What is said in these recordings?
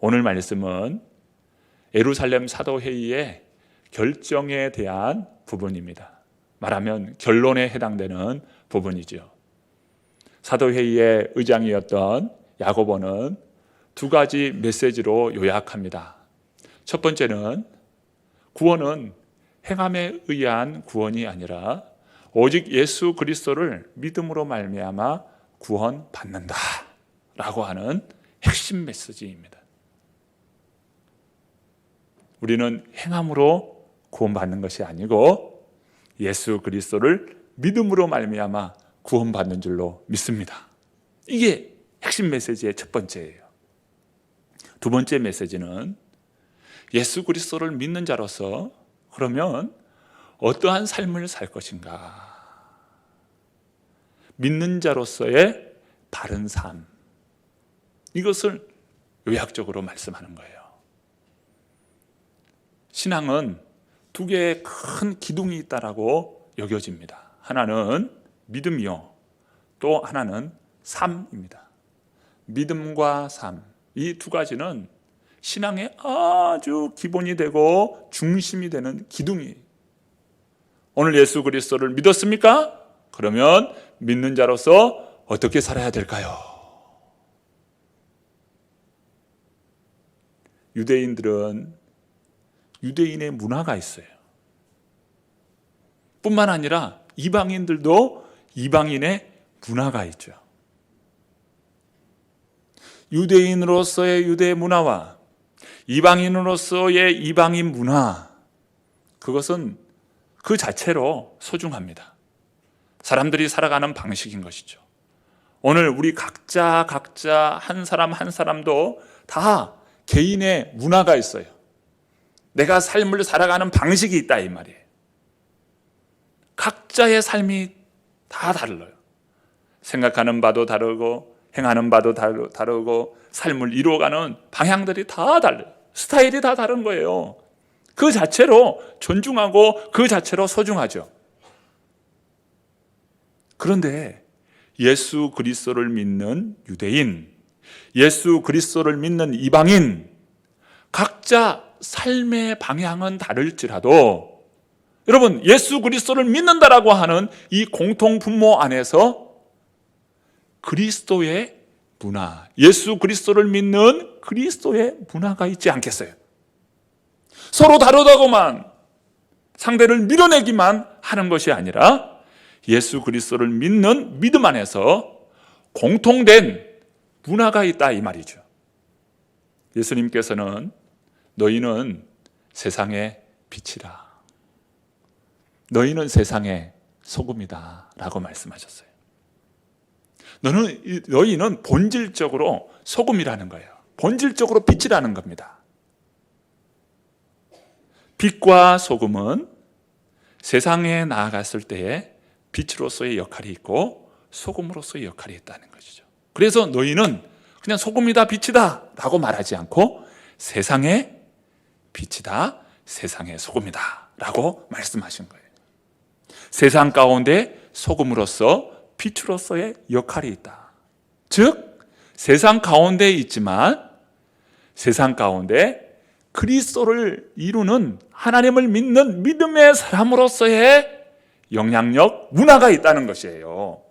오늘 말씀은 예루살렘 사도회의의 결정에 대한 부분입니다. 말하면 결론에 해당되는 부분이죠. 사도회의의 의장이었던 야고보는 두 가지 메시지로 요약합니다. 첫 번째는 구원은 행함에 의한 구원이 아니라 오직 예수 그리스도를 믿음으로 말미암아 구원받는다 라고 하는 핵심 메시지입니다. 우리는 행함으로 구원받는 것이 아니고 예수 그리스도를 믿음으로 말미암아 구원받는 줄로 믿습니다. 이게 핵심 메시지의 첫 번째예요. 두 번째 메시지는 예수 그리스도를 믿는 자로서 그러면 어떠한 삶을 살 것인가? 믿는 자로서의 바른 삶, 이것을 요약적으로 말씀하는 거예요. 신앙은 두 개의 큰 기둥이 있다라고 여겨집니다. 하나는 믿음이요, 또 하나는 삶입니다. 믿음과 삶, 이 두 가지는 신앙의 아주 기본이 되고 중심이 되는 기둥이에요. 오늘 예수 그리스도를 믿었습니까? 그러면 믿는 자로서 어떻게 살아야 될까요? 유대인들은 유대인의 문화가 있어요. 뿐만 아니라 이방인들도 이방인의 문화가 있죠. 유대인으로서의 유대 문화와 이방인으로서의 이방인 문화, 그것은 그 자체로 소중합니다. 사람들이 살아가는 방식인 것이죠. 오늘 우리 각자 한 사람 한 사람도 다 개인의 문화가 있어요. 내가 삶을 살아가는 방식이 있다 이 말이에요. 각자의 삶이 다 달라요. 생각하는 바도 다르고 행하는 바도 다르고 삶을 이루어가는 방향들이 다 달라요. 스타일이 다 다른 거예요. 그 자체로 존중하고 그 자체로 소중하죠. 그런데 예수 그리스도를 믿는 유대인, 예수 그리스도를 믿는 이방인, 각자 삶의 방향은 다를지라도 여러분, 예수 그리스도를 믿는다라고 하는 이 공통 분모 안에서 그리스도의 문화, 예수 그리스도를 믿는 그리스도의 문화가 있지 않겠어요? 서로 다르다고만 상대를 밀어내기만 하는 것이 아니라 예수 그리스도를 믿는 믿음 안에서 공통된 문화가 있다 이 말이죠. 예수님께서는 너희는 세상의 빛이라, 너희는 세상의 소금이다 라고 말씀하셨어요. 너희는 본질적으로 소금이라는 거예요. 본질적으로 빛이라는 겁니다. 빛과 소금은 세상에 나아갔을 때에 빛으로서의 역할이 있고 소금으로서의 역할이 있다는 것이죠. 그래서 너희는 그냥 소금이다 빛이다 라고 말하지 않고 세상의 빛이다, 세상의 소금이다 라고 말씀하신 거예요. 세상 가운데 소금으로서 빛으로서의 역할이 있다. 즉 세상 가운데 있지만 세상 가운데 그리스도를 이루는 하나님을 믿는 믿음의 사람으로서의 영향력, 문화가 있다는 것이에요.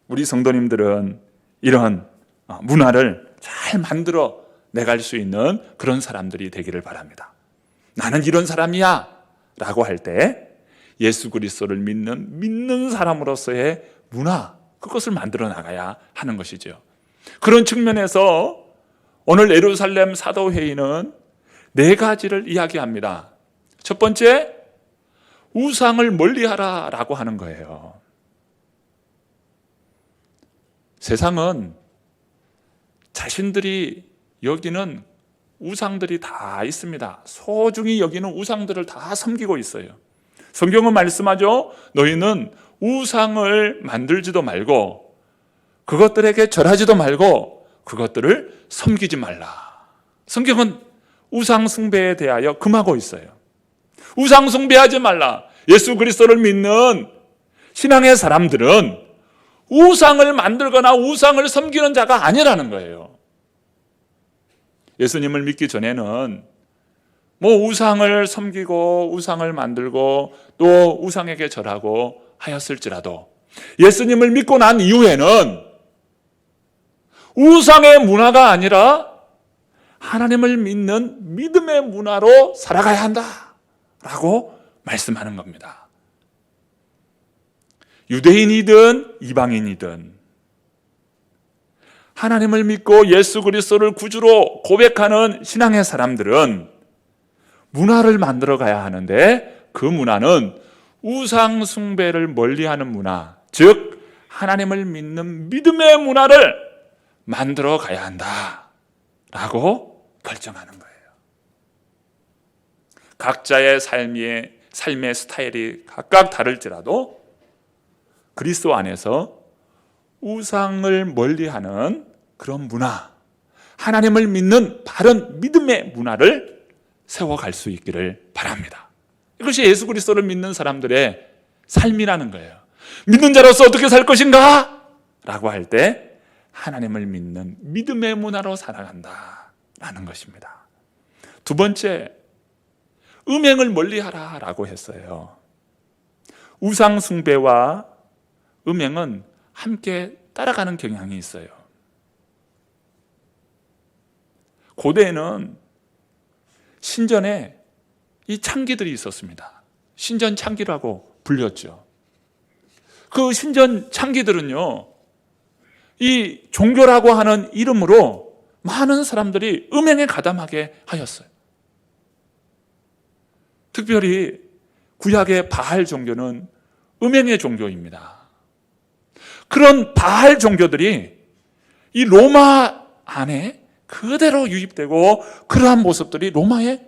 우리 성도님들은 이런 문화를 잘 만들어 내갈 수 있는 그런 사람들이 되기를 바랍니다. 나는 이런 사람이야 라고 할 때 예수 그리스도를 믿는 사람으로서의 문화, 그것을 만들어 나가야 하는 것이죠. 그런 측면에서 오늘 예루살렘 사도회의는 4가지를 이야기합니다. 첫 번째, 우상을 멀리하라 라고 하는 거예요. 세상은 자신들이 여기는 우상들이 다 있습니다. 소중히 여기는 우상들을 다 섬기고 있어요. 성경은 말씀하죠. 너희는 우상을 만들지도 말고 그것들에게 절하지도 말고 그것들을 섬기지 말라. 성경은 우상 숭배에 대하여 금하고 있어요. 우상 숭배하지 말라. 예수 그리스도를 믿는 신앙의 사람들은 우상을 만들거나 우상을 섬기는 자가 아니라는 거예요. 예수님을 믿기 전에는 뭐 우상을 섬기고 우상을 만들고 또 우상에게 절하고 하였을지라도 예수님을 믿고 난 이후에는 우상의 문화가 아니라 하나님을 믿는 믿음의 문화로 살아가야 한다라고 말씀하는 겁니다. 유대인이든 이방인이든 하나님을 믿고 예수 그리스도를 구주로 고백하는 신앙의 사람들은 문화를 만들어 가야 하는데, 그 문화는 우상 숭배를 멀리하는 문화, 즉 하나님을 믿는 믿음의 문화를 만들어 가야 한다라고 결정하는 거예요. 각자의 삶의 스타일이 각각 다를지라도 그리스도 안에서 우상을 멀리하는 그런 문화, 하나님을 믿는 바른 믿음의 문화를 세워갈 수 있기를 바랍니다. 이것이 예수 그리스도를 믿는 사람들의 삶이라는 거예요. 믿는 자로서 어떻게 살 것인가? 라고 할 때 하나님을 믿는 믿음의 문화로 살아간다라는 것입니다. 두 번째, 음행을 멀리하라 라고 했어요. 우상 숭배와 음행은 함께 따라가는 경향이 있어요. 고대에는 신전에 이 창기들이 있었습니다. 신전 창기라고 불렸죠. 그 신전 창기들은요, 이 종교라고 하는 이름으로 많은 사람들이 음행에 가담하게 하였어요. 특별히 구약의 바알 종교는 음행의 종교입니다. 그런 바알 종교들이 이 로마 안에 그대로 유입되고 그러한 모습들이 로마에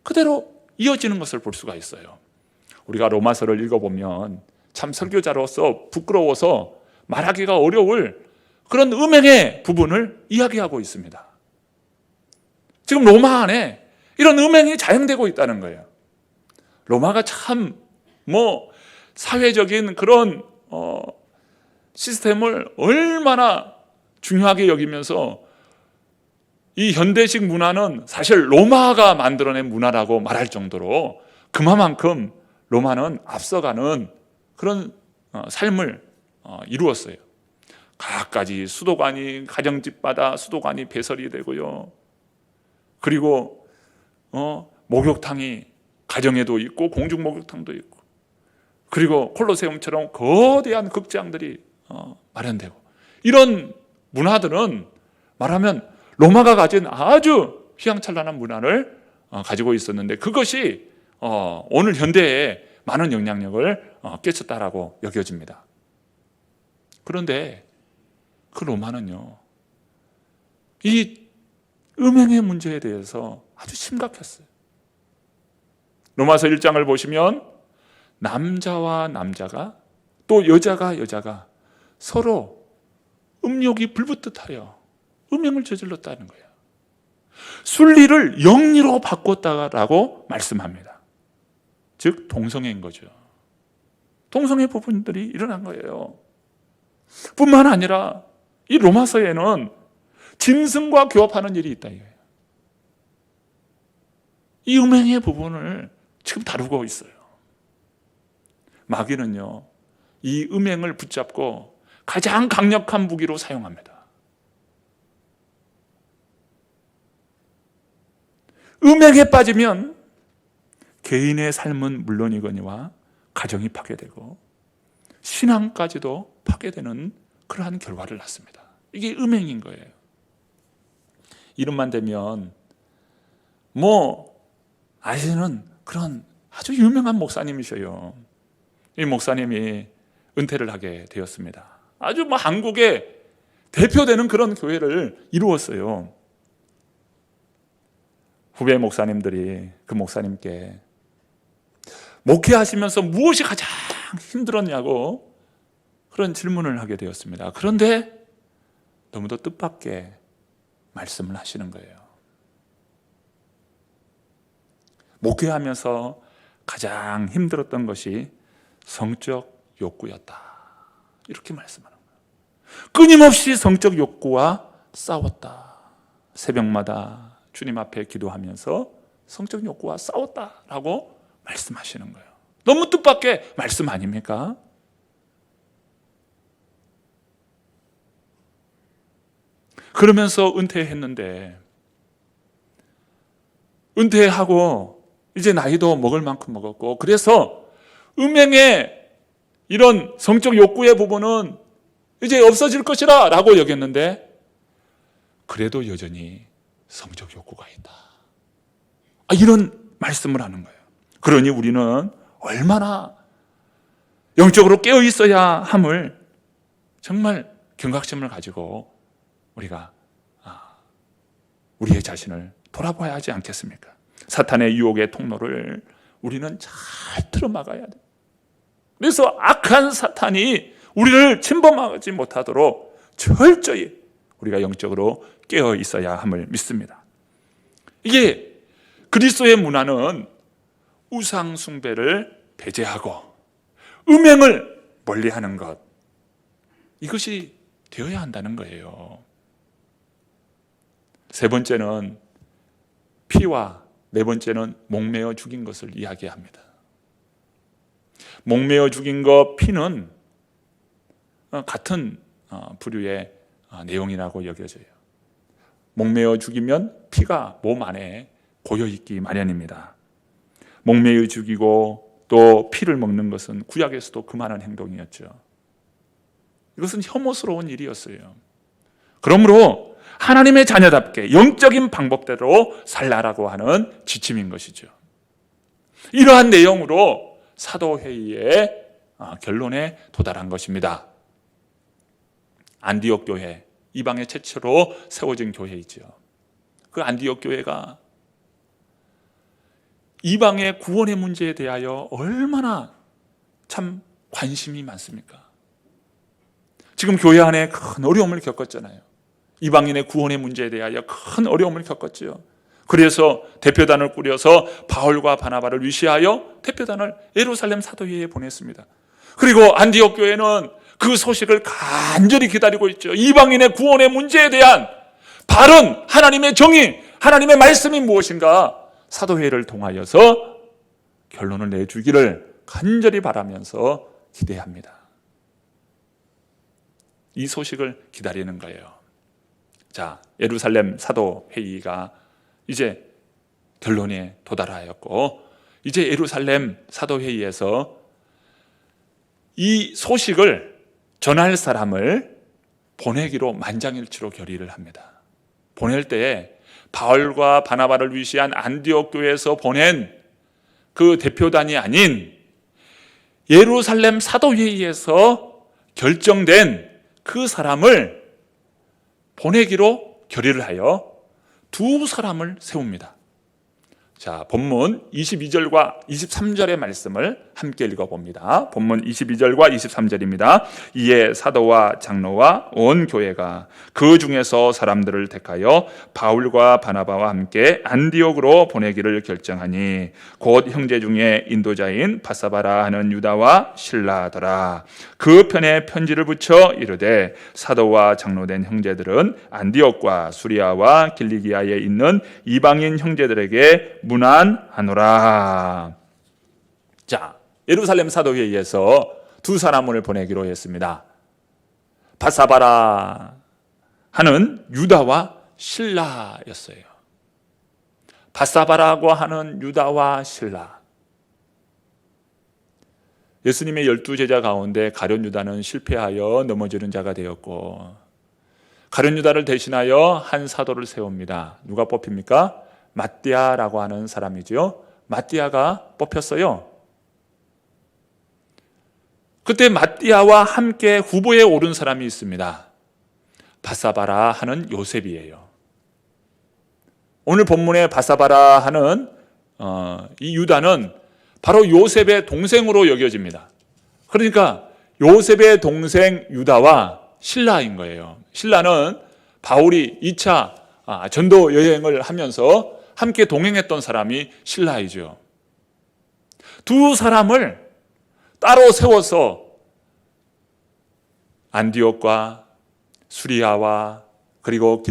그대로 이어지는 것을 볼 수가 있어요. 우리가 로마서를 읽어보면 참 설교자로서 부끄러워서 말하기가 어려울 그런 음행의 부분을 이야기하고 있습니다. 지금 로마 안에 이런 음행이 자행되고 있다는 거예요. 로마가 참 사회적인 그런 시스템을 얼마나 중요하게 여기면서 이 현대식 문화는 사실 로마가 만들어낸 문화라고 말할 정도로 그만큼 로마는 앞서가는 그런 삶을 이루었어요. 각가지 수도관이, 가정집마다 수도관이 배설이 되고요. 그리고 목욕탕이 가정에도 있고 공중 목욕탕도 있고, 그리고 콜로세움처럼 거대한 극장들이 마련되고, 이런 문화들은 말하면 로마가 가진 아주 휘황찬란한 문화를 가지고 있었는데, 그것이 오늘 현대에 많은 영향력을 끼쳤다라고 여겨집니다. 그런데 그 로마는요, 이 음행의 문제에 대해서 아주 심각했어요. 로마서 1장을 보시면 남자와 남자가 또 여자가 서로 음욕이 불붙듯 하여 음행을 저질렀다는 거예요. 순리를 영리로 바꿨다라고 말씀합니다. 즉 동성애인 거죠. 동성애 부분들이 일어난 거예요. 뿐만 아니라 이 로마서에는 짐승과 교합하는 일이 있다 이거예요. 이 음행의 부분을 지금 다루고 있어요. 마귀는요, 이 음행을 붙잡고 가장 강력한 무기로 사용합니다. 음행에 빠지면 개인의 삶은 물론이거니와 가정이 파괴되고 신앙까지도 파괴되는 그러한 결과를 낳습니다. 이게 음행인 거예요. 이름만 되면 아시는 그런 아주 유명한 목사님이셔요. 이 목사님이 은퇴를 하게 되었습니다. 아주 한국의 대표되는 그런 교회를 이루었어요. 후배 목사님들이 그 목사님께 목회하시면서 무엇이 가장 힘들었냐고 그런 질문을 하게 되었습니다. 그런데 너무도 뜻밖의 말씀을 하시는 거예요. 목회하면서 가장 힘들었던 것이 성적 욕구였다. 이렇게 말씀하는 거예요. 끊임없이 성적 욕구와 싸웠다. 새벽마다 주님 앞에 기도하면서 성적 욕구와 싸웠다라고 말씀하시는 거예요. 너무 뜻밖의 말씀 아닙니까? 그러면서 은퇴했는데, 은퇴하고 이제 나이도 먹을 만큼 먹었고, 그래서 음행의 이런 성적 욕구의 부분은 이제 없어질 것이라 라고 여겼는데, 그래도 여전히 성적 욕구가 있다. 이런 말씀을 하는 거예요. 그러니 우리는 얼마나 영적으로 깨어 있어야 함을 정말 경각심을 가지고 우리가 우리의 자신을 돌아봐야 하지 않겠습니까? 사탄의 유혹의 통로를 우리는 잘 틀어막아야 돼. 그래서 악한 사탄이 우리를 침범하지 못하도록 철저히 우리가 영적으로 깨어 있어야 함을 믿습니다. 이게 그리스도의 문화는 우상 숭배를 배제하고 음행을 멀리하는 것, 이것이 되어야 한다는 거예요. 세 번째는 피와, 네 번째는 목매어 죽인 것을 이야기합니다. 목매어 죽인 것, 피는 같은 부류의 내용이라고 여겨져요. 목매어 죽이면 피가 몸 안에 고여있기 마련입니다. 목매어 죽이고 또 피를 먹는 것은 구약에서도 그만한 행동이었죠. 이것은 혐오스러운 일이었어요. 그러므로 하나님의 자녀답게 영적인 방법대로 살라라고 하는 지침인 것이죠. 이러한 내용으로 사도회의의 결론에 도달한 것입니다. 안디옥 교회, 이방의 최초로 세워진 교회이죠. 그 안디옥 교회가 이방의 구원의 문제에 대하여 얼마나 참 관심이 많습니까? 지금 교회 안에 큰 어려움을 겪었잖아요. 이방인의 구원의 문제에 대하여 큰 어려움을 겪었지요. 그래서 대표단을 꾸려서 바울과 바나바를 위시하여 대표단을 예루살렘 사도회의에 보냈습니다. 그리고 안디옥 교회는 그 소식을 간절히 기다리고 있죠. 이방인의 구원의 문제에 대한 바른 하나님의 정의, 하나님의 말씀이 무엇인가 사도회의를 통하여서 결론을 내주기를 간절히 바라면서 기대합니다. 이 소식을 기다리는 거예요. 자, 예루살렘 사도회의가 이제 결론에 도달하였고, 이제 예루살렘 사도회의에서 이 소식을 전할 사람을 보내기로 만장일치로 결의를 합니다. 보낼 때에 바울과 바나바를 위시한 안디옥 교회에서 보낸 그 대표단이 아닌 예루살렘 사도회의에서 결정된 그 사람을 보내기로 결의를 하여 두 사람을 세웁니다. 자, 본문 22절과 23절의 말씀을 함께 읽어봅니다. 본문 22절과 23절입니다. 이에 사도와 장로와 온 교회가 그 중에서 사람들을 택하여 바울과 바나바와 함께 안디옥으로 보내기를 결정하니 곧 형제 중에 인도자인 바사바라 하는 유다와 실라더라. 그 편에 편지를 붙여 이르되 사도와 장로된 형제들은 안디옥과 수리아와 길리기아에 있는 이방인 형제들에게 문안하노라. 자, 예루살렘 사도회의에서 두 사람을 보내기로 했습니다. 바사바라 하는 유다와 실라였어요. 바사바라고 하는 유다와 실라. 예수님의 12제자 가운데 가룟 유다는 실패하여 넘어지는 자가 되었고, 가룟 유다를 대신하여 한 사도를 세웁니다. 누가 뽑힙니까? 마띠아라고 하는 사람이죠. 마띠아가 뽑혔어요. 그때 마띠아와 함께 후보에 오른 사람이 있습니다. 바사바라 하는 요셉이에요. 오늘 본문의 바사바라 하는 이 유다는 바로 요셉의 동생으로 여겨집니다. 그러니까 요셉의 동생 유다와 실라인 거예요. 실라는 바울이 2차 전도 여행을 하면서 함께 동행했던 사람이 실라이죠. 두 사람을 따로 세워서 안디옥과 수리아와 그리고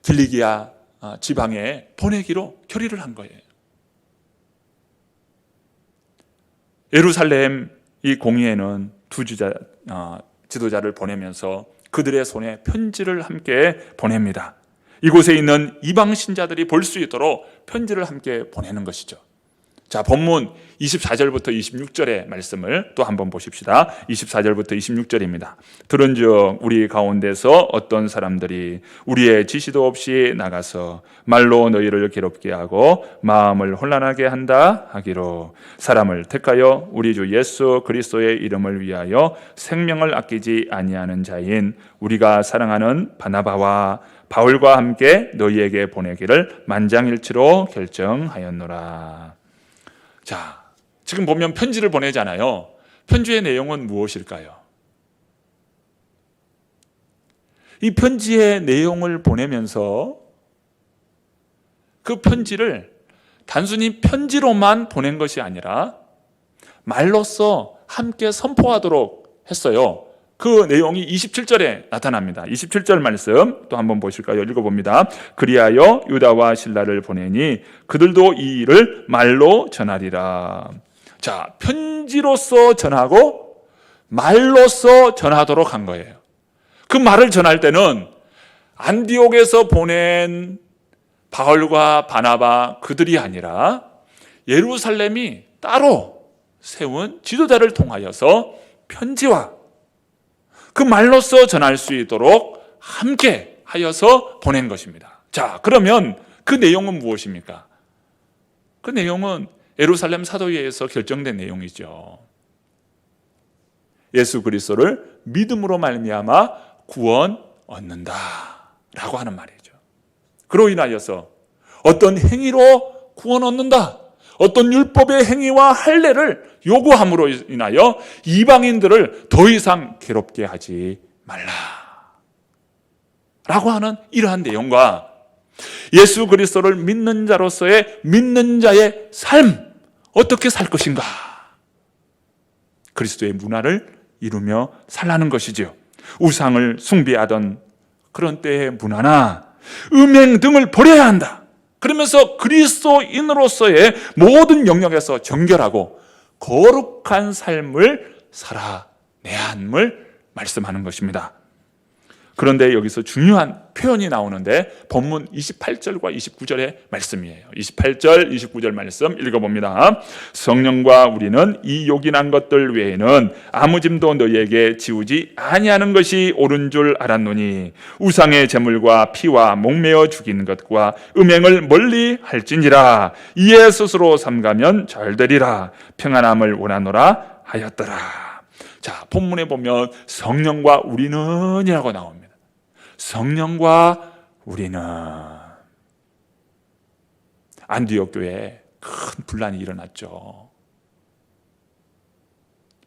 길리기아 지방에 보내기로 결의를 한 거예요. 예루살렘 이 공의회는 두 지도자를 보내면서 그들의 손에 편지를 함께 보냅니다. 이곳에 있는 이방 신자들이 볼 수 있도록 편지를 함께 보내는 것이죠. 자, 본문 24절부터 26절의 말씀을 또 한번 보십시다. 24절부터 26절입니다. 들은즉 우리 가운데서 어떤 사람들이 우리의 지시도 없이 나가서 말로 너희를 괴롭게 하고 마음을 혼란하게 한다 하기로 사람을 택하여 우리 주 예수 그리스도의 이름을 위하여 생명을 아끼지 아니하는 자인 우리가 사랑하는 바나바와 바울과 함께 너희에게 보내기를 만장일치로 결정하였노라. 자, 지금 보면 편지를 보내잖아요. 편지의 내용은 무엇일까요? 이 편지의 내용을 보내면서 그 편지를 단순히 편지로만 보낸 것이 아니라 말로써 함께 선포하도록 했어요. 그 내용이 27절에 나타납니다. 27절 말씀 또 한번 보실까요? 읽어봅니다. 그리하여 유다와 실라를 보내니 그들도 이 일을 말로 전하리라. 자, 편지로서 전하고 말로써 전하도록 한 거예요. 그 말을 전할 때는 안디옥에서 보낸 바울과 바나바 그들이 아니라 예루살렘이 따로 세운 지도자를 통하여서 편지와 그 말로써 전할 수 있도록 함께 하여서 보낸 것입니다. 자, 그러면 그 내용은 무엇입니까? 그 내용은 예루살렘 사도회에서 결정된 내용이죠. 예수 그리스도를 믿음으로 말미암아 구원 얻는다라고 하는 말이죠. 그로 인하여서 어떤 행위로 구원 얻는다, 어떤 율법의 행위와 할례를 요구함으로 인하여 이방인들을 더 이상 괴롭게 하지 말라 라고 하는 이러한 내용과 예수 그리스도를 믿는 자로서의 믿는 자의 삶, 어떻게 살 것인가, 그리스도의 문화를 이루며 살라는 것이지요. 우상을 숭배하던 그런 때의 문화나 음행 등을 버려야 한다. 그러면서 그리스도인으로서의 모든 영역에서 정결하고 거룩한 삶을 살아내야 함을 말씀하는 것입니다. 그런데 여기서 중요한 표현이 나오는데 본문 28절과 29절의 말씀이에요. 28절, 29절 말씀 읽어봅니다. 성령과 우리는 이 요긴한 것들 외에는 아무 짐도 너희에게 지우지 아니하는 것이 옳은 줄 알았노니 우상의 제물과 피와 목매어 죽인 것과 음행을 멀리 할지니라. 이에 스스로 삼가면 잘되리라. 평안함을 원하노라 하였더라. 자, 본문에 보면 성령과 우리는이라고 나옵니다. 성령과 우리는. 안디옥 교회에 큰 분란이 일어났죠.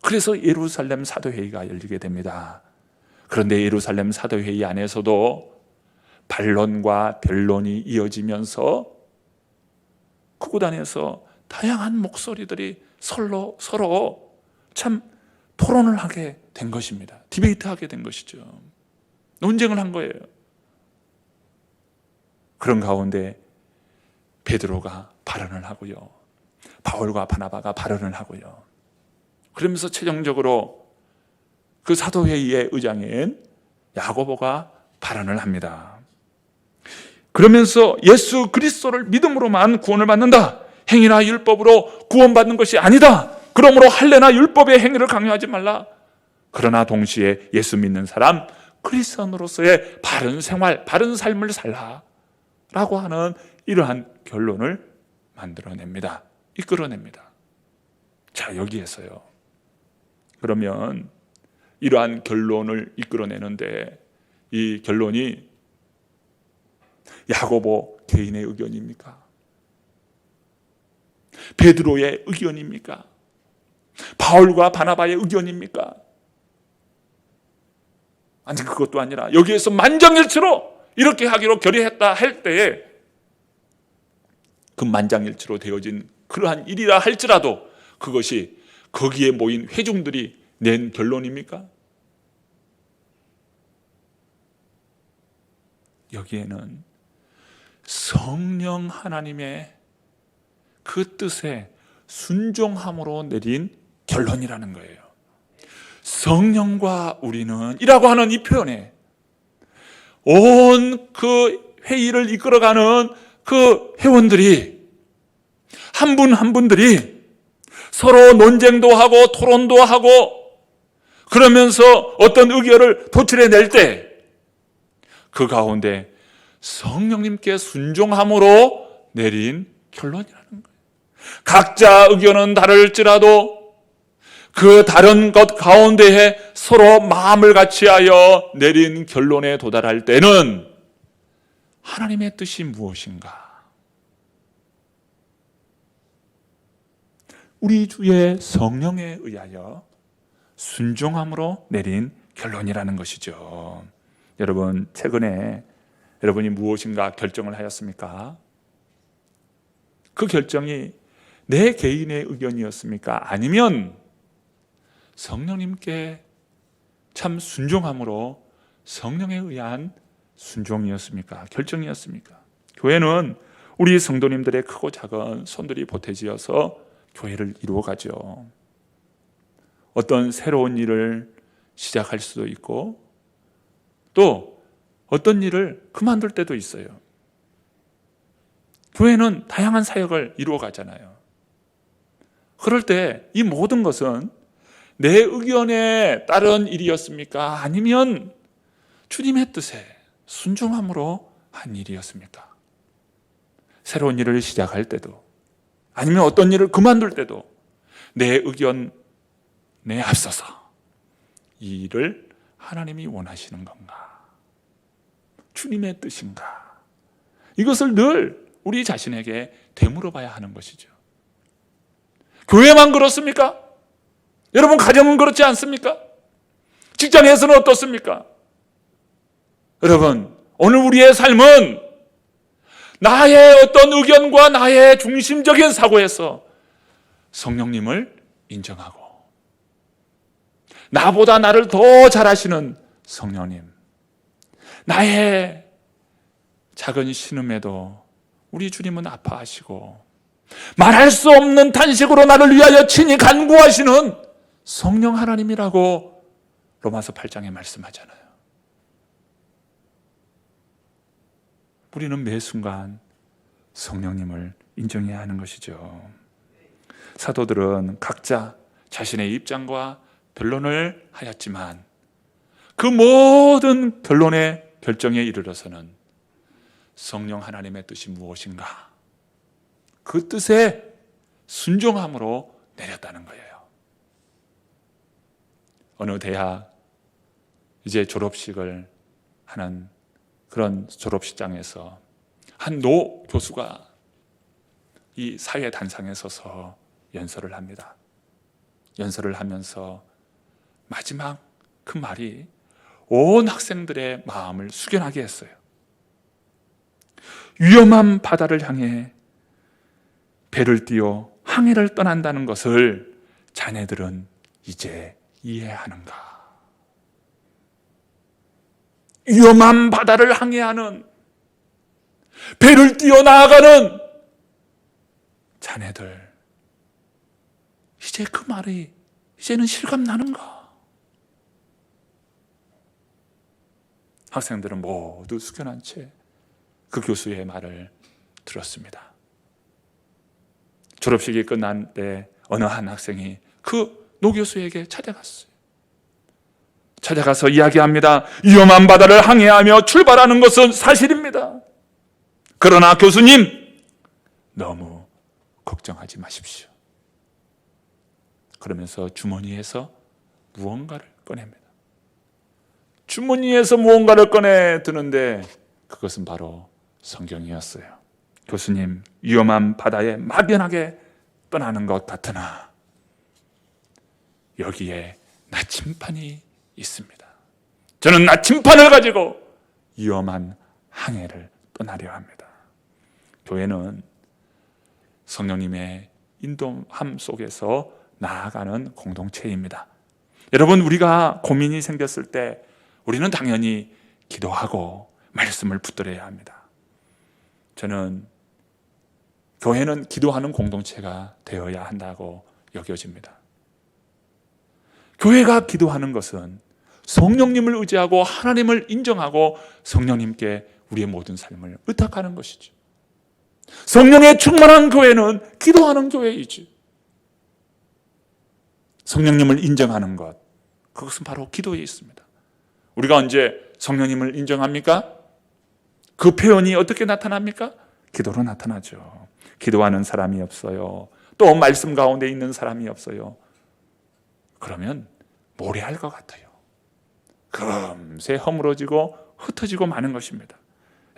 그래서 예루살렘 사도회의가 열리게 됩니다. 그런데 예루살렘 사도회의 안에서도 반론과 변론이 이어지면서 그곳 안에서 다양한 목소리들이 서로 참 토론을 하게 된 것입니다. 디베이트하게 된 것이죠. 논쟁을 한 거예요. 그런 가운데 베드로가 발언을 하고요, 바울과 바나바가 발언을 하고요. 그러면서 최종적으로 그 사도회의의 의장인 야고보가 발언을 합니다. 그러면서 예수 그리스도를 믿음으로만 구원을 받는다, 행위나 율법으로 구원받는 것이 아니다, 그러므로 할례나 율법의 행위를 강요하지 말라. 그러나 동시에 예수 믿는 사람, 크리스천으로서의 바른 생활, 바른 삶을 살라 라고 하는 이러한 결론을 만들어냅니다. 이끌어냅니다. 자, 여기에서요, 그러면 이러한 결론을 이끌어내는데 이 결론이 야고보 개인의 의견입니까? 베드로의 의견입니까? 바울과 바나바의 의견입니까? 아니, 그것도 아니라 여기에서 만장일치로 이렇게 하기로 결의했다 할 때에 그 만장일치로 되어진 그러한 일이라 할지라도 그것이 거기에 모인 회중들이 낸 결론입니까? 여기에는 성령 하나님의 그 뜻에 순종함으로 내린 결론이라는 거예요. 성령과 우리는 이라고 하는 이 표현에 온 그 회의를 이끌어가는 그 회원들이 한 분 한 분들이 서로 논쟁도 하고 토론도 하고 그러면서 어떤 의견을 도출해낼 때 그 가운데 성령님께 순종함으로 내린 결론이라는 거예요. 각자 의견은 다를지라도 그 다른 것 가운데에 서로 마음을 같이하여 내린 결론에 도달할 때는 하나님의 뜻이 무엇인가? 우리 주의 성령에 의하여 순종함으로 내린 결론이라는 것이죠. 여러분, 최근에 여러분이 무엇인가 결정을 하였습니까? 그 결정이 내 개인의 의견이었습니까? 아니면 성령님께 참 순종함으로 성령에 의한 순종이었습니까? 결정이었습니까? 교회는 우리 성도님들의 크고 작은 손들이 보태지어서 교회를 이루어가죠. 어떤 새로운 일을 시작할 수도 있고 또 어떤 일을 그만둘 때도 있어요. 교회는 다양한 사역을 이루어가잖아요. 그럴 때 이 모든 것은 내 의견에 따른 일이었습니까? 아니면 주님의 뜻에 순종함으로 한 일이었습니까? 새로운 일을 시작할 때도 아니면 어떤 일을 그만둘 때도 내 의견에 앞서서 이 일을 하나님이 원하시는 건가? 주님의 뜻인가? 이것을 늘 우리 자신에게 되물어봐야 하는 것이죠. 교회만 그렇습니까? 여러분 가정은 그렇지 않습니까? 직장에서는 어떻습니까? 여러분, 오늘 우리의 삶은 나의 어떤 의견과 나의 중심적인 사고에서 성령님을 인정하고 나보다 나를 더 잘하시는 성령님, 나의 작은 신음에도 우리 주님은 아파하시고 말할 수 없는 탄식으로 나를 위하여 친히 간구하시는 성령 하나님이라고 로마서 8장에 말씀하잖아요. 우리는 매 순간 성령님을 인정해야 하는 것이죠. 사도들은 각자 자신의 입장과 변론을 하였지만 그 모든 결론의 결정에 이르러서는 성령 하나님의 뜻이 무엇인가? 그 뜻에 순종함으로 내렸다는 거예요. 어느 대학 이제 졸업식을 하는 그런 졸업식장에서 한 노 교수가 이 사회 단상에 서서 연설을 합니다. 연설을 하면서 마지막 그 말이 온 학생들의 마음을 숙연하게 했어요. 위험한 바다를 향해 배를 띄워 항해를 떠난다는 것을 자네들은 이제 이해하는가? 위험한 바다를 항해하는 배를 띄워 나아가는 자네들, 이제 그 말이 이제는 실감나는가? 학생들은 모두 숙연한 채 그 교수의 말을 들었습니다. 졸업식이 끝난 때 어느 한 학생이 그 노 교수에게 찾아갔어요. 찾아가서 이야기합니다. 위험한 바다를 항해하며 출발하는 것은 사실입니다. 그러나 교수님, 너무 걱정하지 마십시오. 그러면서 주머니에서 무언가를 꺼냅니다. 주머니에서 무언가를 꺼내 드는데 그것은 바로 성경이었어요. 교수님, 위험한 바다에 막연하게 떠나는 것 같으나 여기에 나침판이 있습니다. 저는 나침판을 가지고 위험한 항해를 떠나려 합니다. 교회는 성령님의 인도함 속에서 나아가는 공동체입니다. 여러분, 우리가 고민이 생겼을 때 우리는 당연히 기도하고 말씀을 붙들어야 합니다. 저는 교회는 기도하는 공동체가 되어야 한다고 여겨집니다. 교회가 기도하는 것은 성령님을 의지하고 하나님을 인정하고 성령님께 우리의 모든 삶을 의탁하는 것이죠. 성령의 충만한 교회는 기도하는 교회이지. 성령님을 인정하는 것, 그것은 바로 기도에 있습니다. 우리가 언제 성령님을 인정합니까? 그 표현이 어떻게 나타납니까? 기도로 나타나죠. 기도하는 사람이 없어요. 또 말씀 가운데 있는 사람이 없어요. 그러면 모래알 것 같아요. 금세 허물어지고 흩어지고 마는 것입니다.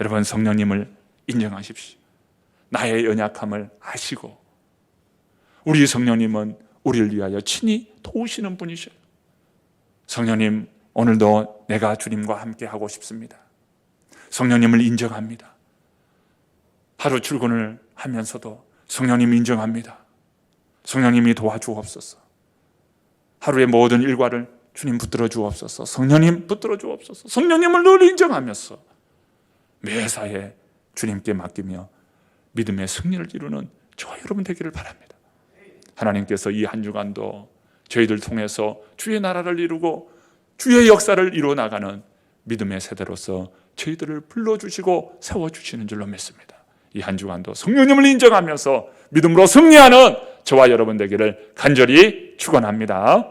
여러분, 성령님을 인정하십시오. 나의 연약함을 아시고, 우리 성령님은 우리를 위하여 친히 도우시는 분이셔요. 성령님, 오늘도 내가 주님과 함께 하고 싶습니다. 성령님을 인정합니다. 하루 출근을 하면서도 성령님 인정합니다. 성령님이 도와주옵소서. 하루의 모든 일과를 주님 붙들어 주옵소서. 성령님 붙들어 주옵소서. 성령님을 늘 인정하면서 매사에 주님께 맡기며 믿음의 승리를 이루는 저와 여러분 되기를 바랍니다. 하나님께서 이 한 주간도 저희들 통해서 주의 나라를 이루고 주의 역사를 이루어 나가는 믿음의 세대로서 저희들을 불러주시고 세워주시는 줄로 믿습니다. 이 한 주간도 성령님을 인정하면서 믿음으로 승리하는 저와 여러분 되기를 간절히 축원합니다.